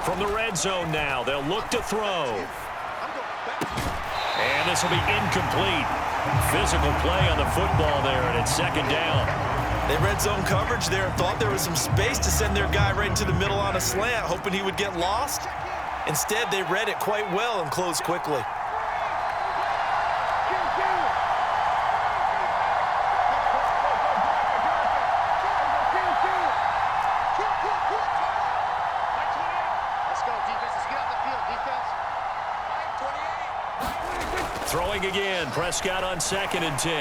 From the red zone now, they'll look to throw. And this will be incomplete. Physical play on the football there, and it's second down. They read zone coverage there and thought there was some space to send their guy right into the middle on a slant, hoping he would get lost. Instead, they read it quite well and closed quickly. Throwing again, Prescott on 2nd and 10.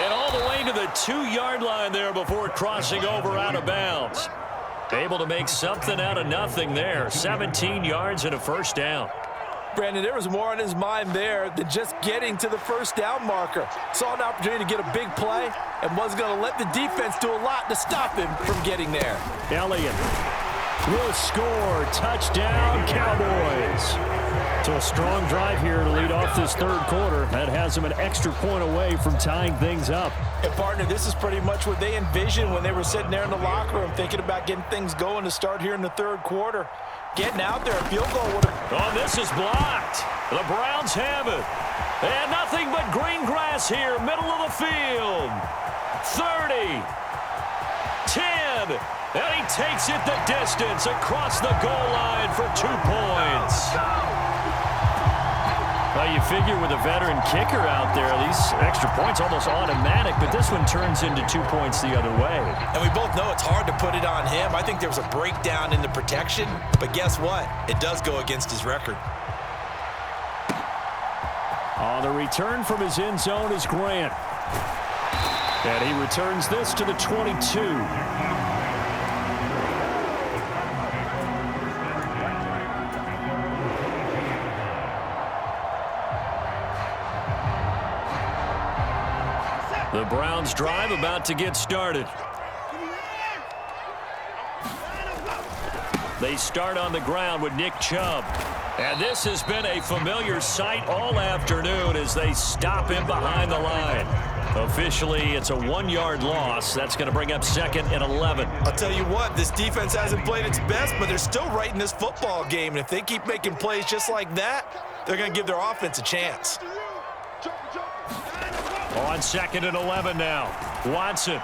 And all the way to the 2-yard line there before crossing over out of bounds. Able to make something out of nothing there. 17 yards and a first down. Brandon, there was more on his mind there than just getting to the first down marker. Saw an opportunity to get a big play and was going to let the defense do a lot to stop him from getting there. Elliott will score. Touchdown, Cowboys. So a strong drive here to lead off this third quarter. That has them an extra point away from tying things up. And, partner, this is pretty much what they envisioned when they were sitting there in the locker room thinking about getting things going to start here in the third quarter. Getting out there, a field goal would have... Oh, this is blocked. The Browns have it. And nothing but green grass here, middle of the field. 30. 10. And he takes it the distance across the goal line for 2 points. Well, you figure with a veteran kicker out there, these extra points almost automatic, but this one turns into 2 points the other way. And we both know it's hard to put it on him. I think there was a breakdown in the protection, but guess what? It does go against his record. On the return from his end zone is Grant. And he returns this to the 22. The Browns drive about to get started. They start on the ground with Nick Chubb. And this has been a familiar sight all afternoon as they stop him behind the line. Officially, it's a 1-yard loss. That's going to bring up 2nd and 11. I'll tell you what, this defense hasn't played its best, but they're still right in this football game. And if they keep making plays just like that, they're going to give their offense a chance. On 2nd and 11 now. Watson.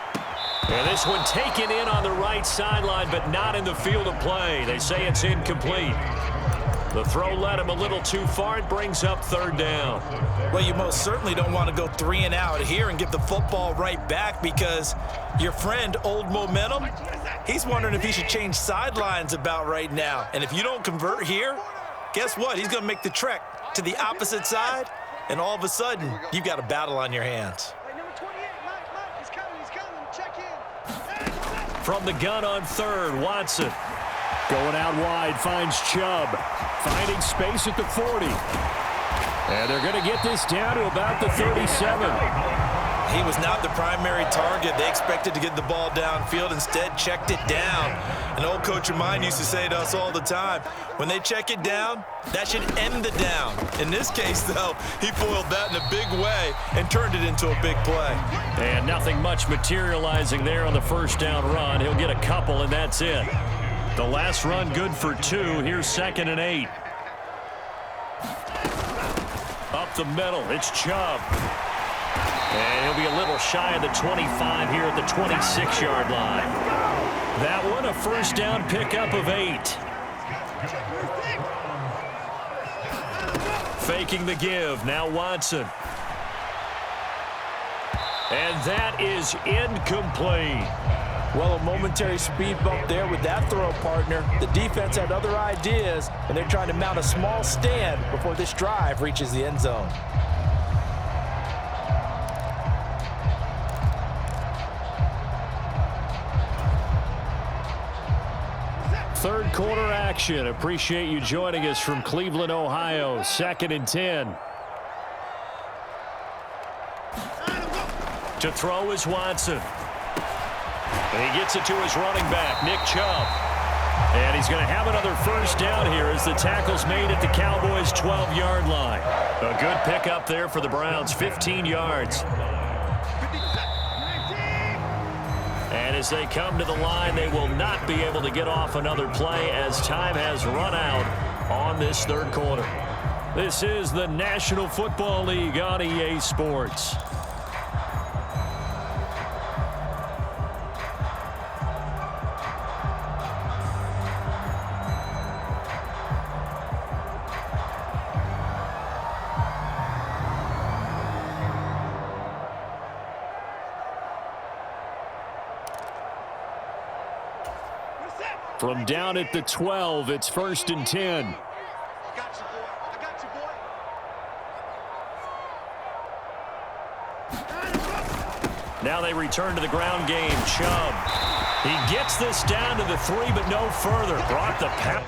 And this one taken in on the right sideline, but not in the field of play. They say it's incomplete. The throw led him a little too far. It brings up 3rd down. Well, you most certainly don't want to go 3 and out here and give the football right back because your friend, Old Momentum, he's wondering if he should change sidelines about right now. And if you don't convert here, guess what? He's going to make the trek to the opposite side, and all of a sudden, you've got a battle on your hands. From the gun on 3rd, Watson. Going out wide, finds Chubb. Finding space at the 40. And they're going to get this down to about the 37. He was not the primary target. They expected to get the ball downfield. Instead, checked it down. An old coach of mine used to say to us all the time, when they check it down, that should end the down. In this case, though, he foiled that in a big way and turned it into a big play. And nothing much materializing there on the first down run. He'll get a couple, and that's it. The last run good for 2. Here's 2nd and 8. Up the middle, it's Chubb. And he'll be a little shy of the 25 here at the 26-yard line. That one, a first down pickup of 8. Faking the give, now Watson. And that is incomplete. Well, a momentary speed bump there with that throw, partner. The defense had other ideas, and they're trying to mount a small stand before this drive reaches the end zone. Third quarter action. Appreciate you joining us from Cleveland, Ohio. 2nd and 10. To throw is Watson. And he gets it to his running back, Nick Chubb. And he's going to have another first down here as the tackle's made at the Cowboys' 12-yard line. A good pickup there for the Browns, 15 yards. And As they come to the line, they will not be able to get off another play as time has run out on this third quarter. This is the National Football League on EA Sports. From down at the 12, it's 1st and 10. Now they return to the ground game. Chubb. He gets this down to the 3, but no further. Brought the pass.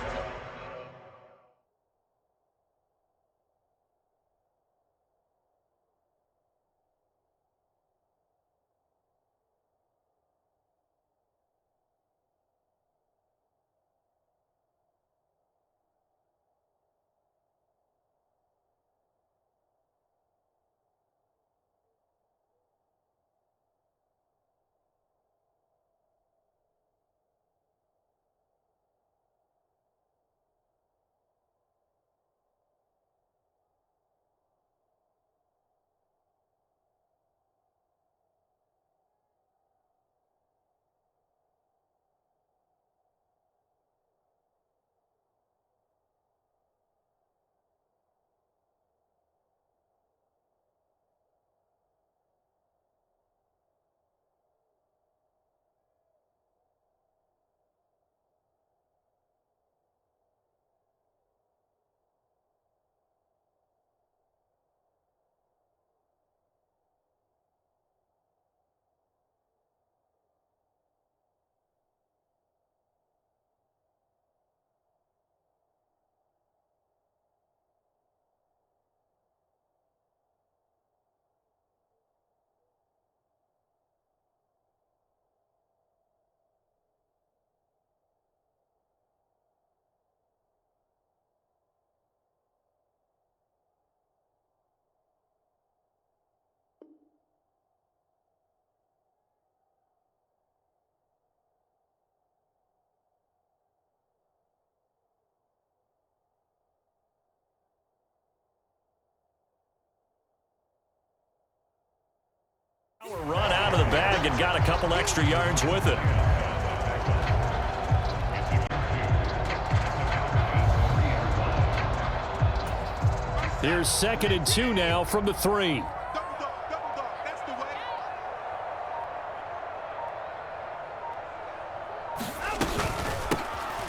Run out of the bag and got a couple extra yards with it. Here's 2nd and 2 now from the 3.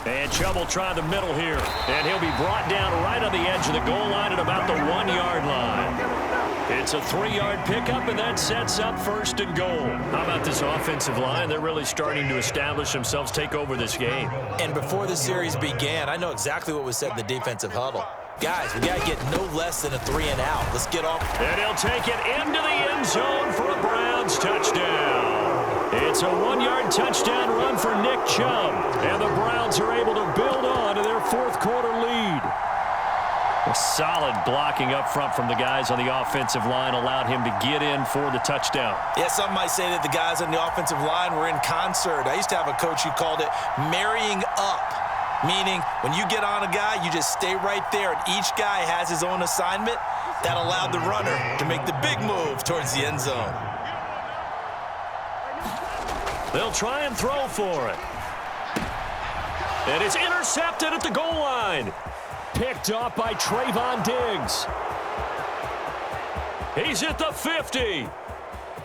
And Chubb will try the middle here. And he'll be brought down right on the edge of the goal line at about the 1-yard line. It's a 3-yard pickup, and that sets up 1st and goal. How about this offensive line? They're really starting to establish themselves, take over this game. And before the series began, I know exactly what was said in the defensive huddle. Guys, we got to get no less than a 3-and-out. Let's get off. And he'll take it into the end zone for a Browns touchdown. It's a 1-yard touchdown run for Nick Chubb. And the Browns are able to build on to their 4th quarter lead. A solid blocking up front from the guys on the offensive line allowed him to get in for the touchdown. Yeah, some might say that the guys on the offensive line were in concert. I used to have a coach who called it marrying up, meaning when you get on a guy, you just stay right there, and each guy has his own assignment. That allowed the runner to make the big move towards the end zone. They'll try and throw for it. And it's intercepted at the goal line. Picked off by Trayvon Diggs. He's at the 50.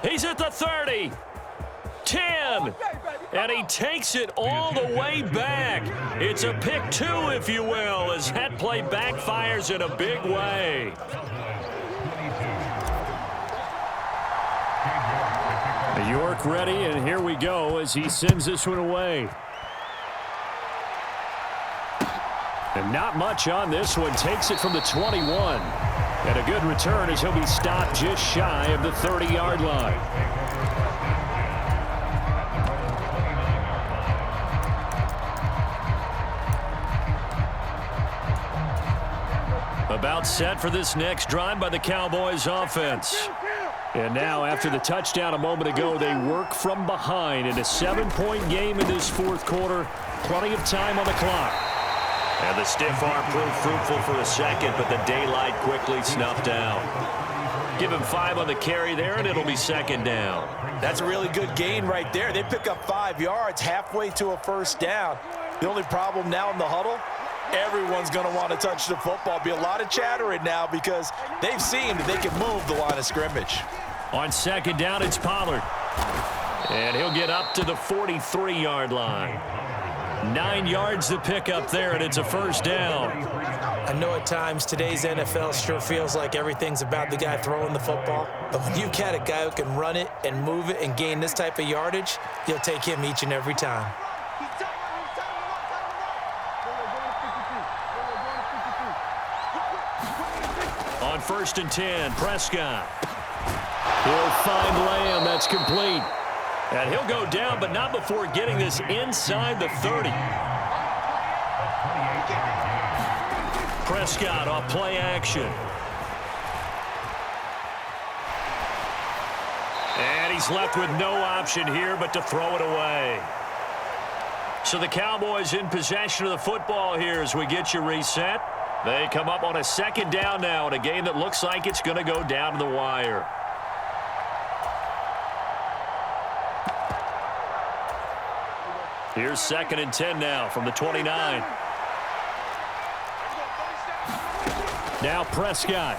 He's at the 30. 10. And he takes it all the way back. It's a pick 2, if you will, as that play backfires in a big way. York ready, and here we go as he sends this one away. And not much on this one. Takes it from the 21. And a good return as he'll be stopped just shy of the 30-yard line. About set for this next drive by the Cowboys offense. And now, after the touchdown a moment ago, they work from behind in a 7-point game in this fourth quarter. Plenty of time on the clock. And the stiff arm proved fruitful for a second, but the daylight quickly snuffed out. Give him 5 on the carry there, and it'll be second down. That's a really good gain right there. They pick up 5 yards halfway to a first down. The only problem now in the huddle, everyone's going to want to touch the football. Be a lot of chattering now because they've seen that they can move the line of scrimmage. On second down, it's Pollard. And he'll get up to the 43-yard line. 9 yards to pick up there, and it's a first down. I know at times today's NFL sure feels like everything's about the guy throwing the football. But when you've got a guy who can run it and move it and gain this type of yardage, you'll take him each and every time. On 1st and 10, Prescott. He'll find Lamb. That's complete. And he'll go down, but not before getting this inside the 30. Prescott off play action. And he's left with no option here but to throw it away. So the Cowboys in possession of the football here as we get you reset. They come up on a second down now in a game that looks like it's going to go down to the wire. Here's 2nd and 10 now from the 29. Now Prescott.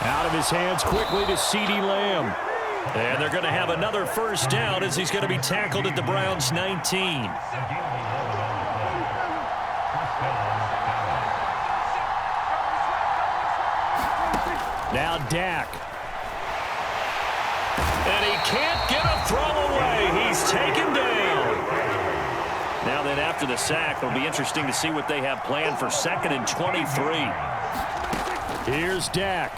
Out of his hands quickly to CeeDee Lamb. And they're going to have another first down as he's going to be tackled at the Browns' 19. Now Dak. And he can't get a throw away. He's taken down. Now then, after the sack, it'll be interesting to see what they have planned for 2nd and 23. Here's Dak.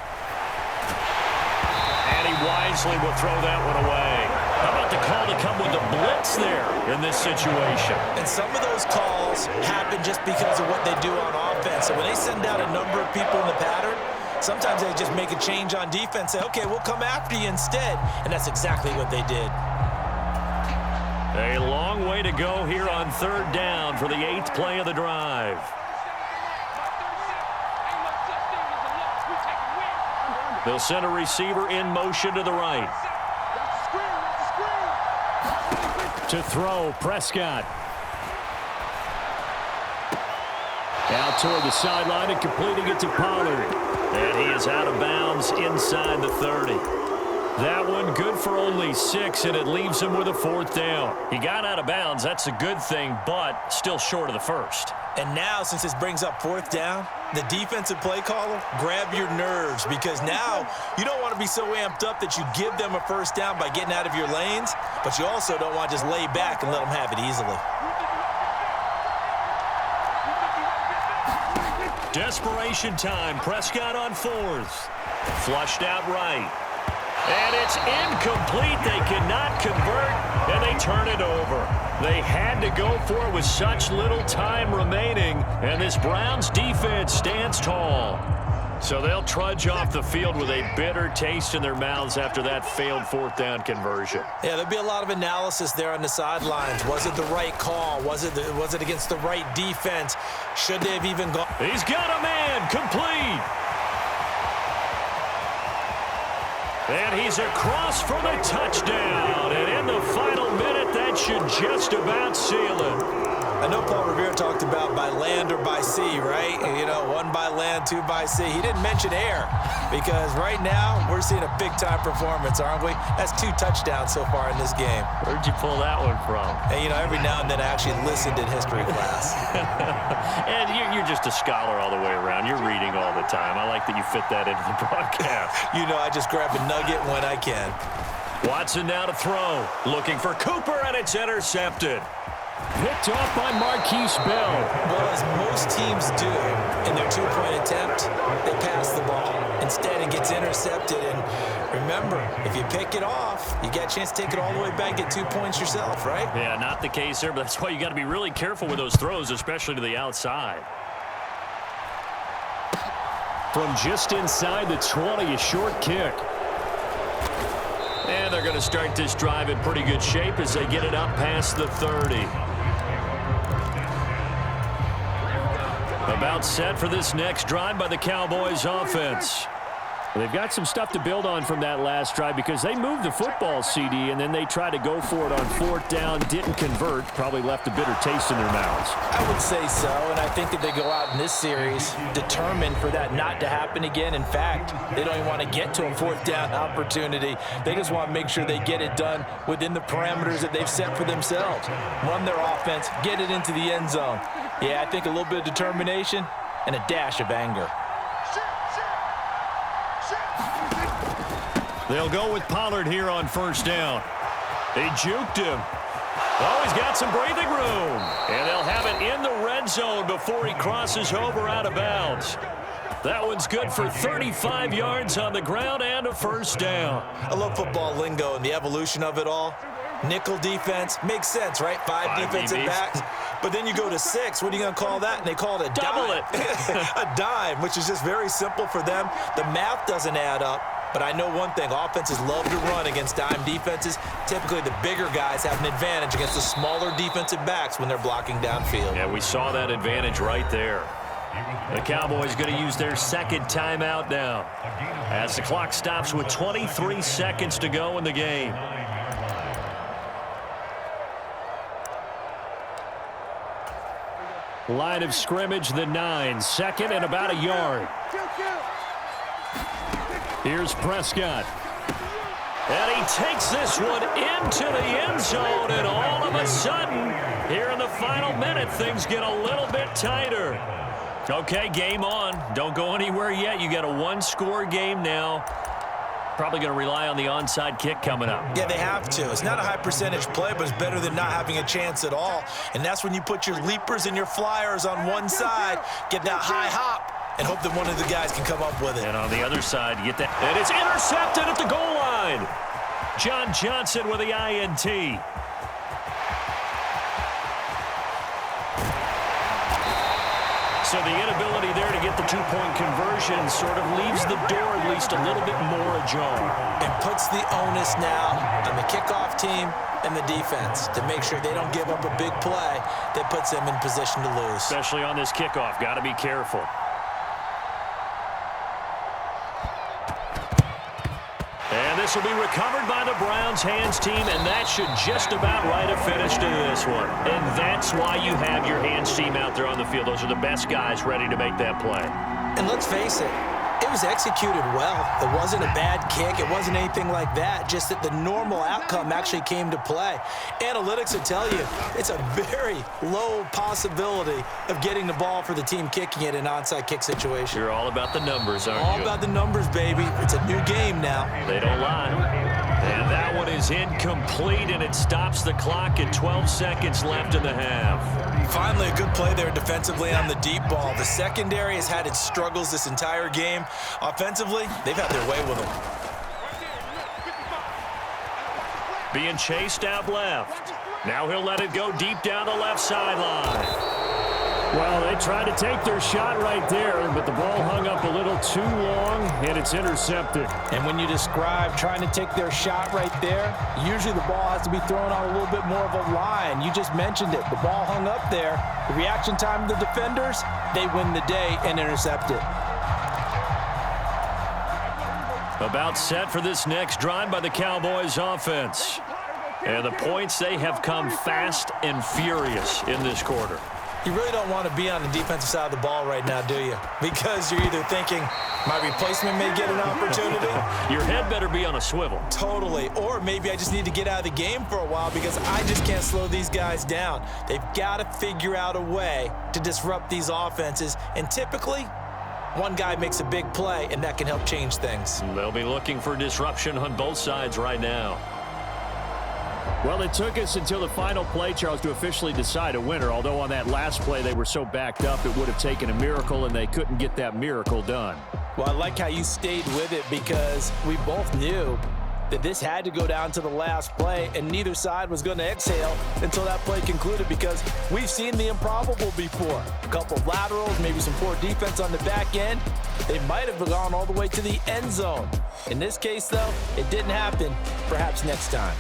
And he wisely will throw that one away. How about the call to come with the blitz there in this situation? And some of those calls happen just because of what they do on offense. So when they send out a number of people in the pattern, sometimes they just make a change on defense, say, okay, we'll come after you instead. And that's exactly what they did. A long way to go here on 3rd down for the 8th play of the drive. They'll send a receiver in motion to the right. To throw, Prescott. Out toward the sideline and completing it to Pollard. And he is out of bounds inside the 30. That one good for only 6, and it leaves him with a 4th down. He got out of bounds. That's a good thing, but still short of the first. And now, since this brings up 4th down, the defensive play caller, grab your nerves, because now you don't want to be so amped up that you give them a first down by getting out of your lanes, but you also don't want to just lay back and let them have it easily. Desperation time. Prescott on 4th. Flushed out right. And it's incomplete. They cannot convert, and they turn it over. They had to go for it with such little time remaining, and this Browns defense stands tall. So they'll trudge off the field with a bitter taste in their mouths after that failed 4th down conversion. Yeah, there'll be a lot of analysis there on the sidelines. Was it the right call? Was it against the right defense? Should they have even gone? He's got a man, complete. And he's across for the touchdown. And in the final minute, that should just about seal it. I know Paul Revere talked about by land or by sea, right? You know, 1 by land, 2 by sea. He didn't mention air because right now we're seeing a big-time performance, aren't we? That's 2 touchdowns so far in this game. Where'd you pull that one from? And, you know, every now and then I actually listened in history class. And you're just a scholar all the way around. You're reading all the time. I like that you fit that into the broadcast. You know, I just grab a nugget when I can. Watson now to throw. Looking for Cooper, and it's intercepted. Picked off by Marquise Bell. Well, as most teams do in their 2-point attempt, they pass the ball. Instead, it gets intercepted. And remember, if you pick it off, you get a chance to take it all the way back, get 2 points yourself, right? Yeah, not the case there, but that's why you got to be really careful with those throws, especially to the outside. From just inside the 20, a short kick. And they're going to start this drive in pretty good shape as they get it up past the 30. About set for this next drive by the Cowboys offense. They've got some stuff to build on from that last drive because they moved the football, CD, and then they tried to go for it on 4th down, didn't convert, probably left a bitter taste in their mouths. I would say so, and I think that they go out in this series determined for that not to happen again. In fact, they don't even want to get to a 4th down opportunity. They just want to make sure they get it done within the parameters that they've set for themselves. Run their offense, get it into the end zone. Yeah, I think a little bit of determination and a dash of anger. They'll go with Pollard here on 1st down. They juked him. Oh, he's got some breathing room. And they'll have it in the red zone before he crosses over out of bounds. That one's good for 35 yards on the ground and a 1st down. I love football lingo and the evolution of it all. Nickel defense makes sense, right? Five defensive DBs. backs. But then you go to 6. What are you going to call that? And they call it a Double dime. A dime, which is just very simple for them. The math doesn't add up. But I know one thing, offenses love to run against dime defenses. Typically, the bigger guys have an advantage against the smaller defensive backs when they're blocking downfield. Yeah, we saw that advantage right there. The Cowboys going to use their 2nd timeout now as the clock stops with 23 seconds to go in the game. Line of scrimmage, the 9. 2nd and about a yard. Here's Prescott. And he takes this one into the end zone, and all of a sudden, here in the final minute, things get a little bit tighter. Okay, game on. Don't go anywhere yet. You got a 1-score game now. Probably going to rely on the onside kick coming up. Yeah, they have to. It's not a high percentage play, but it's better than not having a chance at all. And that's when you put your leapers and your flyers on one side, get that high hop, and hope that one of the guys can come up with it. And on the other side, you get that. And it's intercepted at the goal line. John Johnson with the INT. So the inability there to get the 2-point conversion sort of leaves the door at least a little bit more ajar. And puts the onus now on the kickoff team and the defense to make sure they don't give up a big play that puts them in position to lose. Especially on this kickoff. Got to be careful. And this will be recovered by the Browns hands team, and that should just about write a finish to this one. And that's why you have your hands team out there on the field. Those are the best guys ready to make that play. And let's face it, it was executed well. It wasn't a bad kick. It wasn't anything like that. Just that the normal outcome actually came to play. Analytics will tell you it's a very low possibility of getting the ball for the team kicking it in an onside kick situation. You're all about the numbers, aren't you? All about the numbers, baby. It's a new game now. They don't lie. And that one is incomplete, and it stops the clock at 12 seconds left in the half. Finally, a good play there defensively on the deep ball. The secondary has had its struggles this entire game. Offensively, they've had their way with them. Being chased out left. Now he'll let it go deep down the left sideline. Well, they tried to take their shot right there, but the ball hung up a little too long, and it's intercepted. And when you describe trying to take their shot right there, usually the ball has to be thrown on a little bit more of a line. You just mentioned it. The ball hung up there. The reaction time of the defenders, they win the day and intercept it. About set for this next drive by the Cowboys offense. And the points, they have come fast and furious in this quarter. You really don't want to be on the defensive side of the ball right now, do you? Because you're either thinking, my replacement may get an opportunity. Your head better be on a swivel. Totally. Or maybe I just need to get out of the game for a while because I just can't slow these guys down. They've got to figure out a way to disrupt these offenses. And typically, one guy makes a big play, and that can help change things. They'll be looking for disruption on both sides right now. Well, it took us until the final play, Charles, to officially decide a winner, although on that last play they were so backed up it would have taken a miracle, and they couldn't get that miracle done. Well, I like how you stayed with it because we both knew that this had to go down to the last play, and neither side was going to exhale until that play concluded, because we've seen the improbable before. A couple of laterals, maybe some poor defense on the back end. They might have gone all the way to the end zone. In this case, though, it didn't happen. Perhaps next time.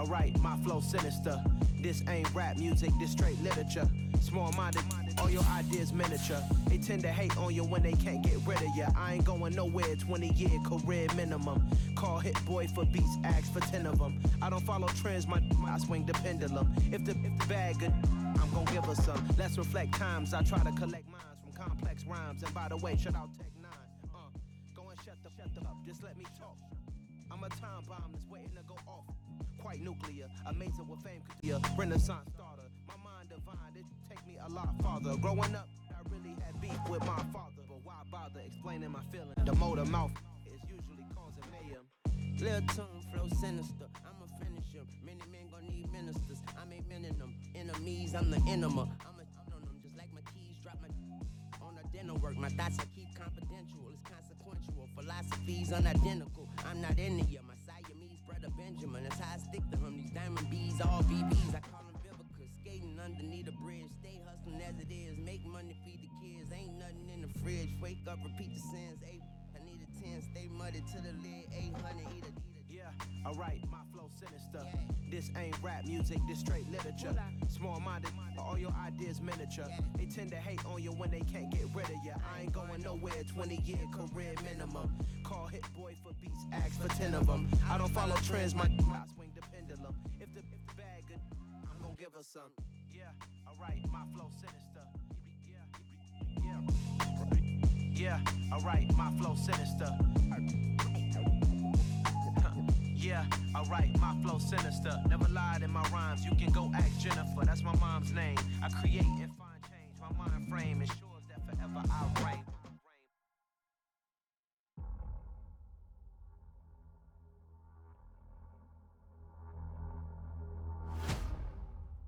alright, my flow sinister. This ain't rap music, this straight literature. Small-minded, all your ideas miniature. They tend to hate on you when they can't get rid of you. I ain't going nowhere, 20-year career minimum. Call Hit Boy for beats, ask for 10 of them. I don't follow trends, I swing the pendulum. If the bag good, I'm gon' give her some. Let's reflect times, I try to collect minds from complex rhymes. And by the way, shout out Tech 9. Go and shut the up, just let me talk. I'm a time bomb that's waiting to go off. Quite nuclear, amazing what fame could be. A renaissance starter, my mind divine, it take me a lot farther. Growing up, I really had beef with my father, but why bother explaining my feelings? The motor mouth is usually causing mayhem. Lil' tune, flow sinister, I'ma finish him. Many men gon' need ministers, I ain't mending them. Enemies, I'm the enema. I'm on them, just like my keys, drop my on the dinner work. My thoughts I keep confidential, it's consequential. Philosophies unidentical, I'm not in the my Siamese brother Benjamin. That's how I stick to him, these diamond bees, all BBs. I call them Vivica, skating underneath a bridge. Stay hustling as it is, make money, feed the kids. Ain't nothing in the fridge, wake up, repeat the sins. I need a 10, stay muddy to the lid, 800, eat a. Yeah, alright, my flow sinister. This ain't rap music, this straight literature. Small-minded, all your ideas miniature. They tend to hate on you when they can't get rid of you. I ain't going nowhere, 20-year career minimum. Call Hit Boy for beats, ask for 10 of them. I don't follow trends, I swing the pendulum. If the bag good, I'm gon' give her some. Yeah, alright, my flow sinister. Yeah, alright, my flow sinister. Yeah, alright, my flow sinister. Never lied in my rhymes, you can go ask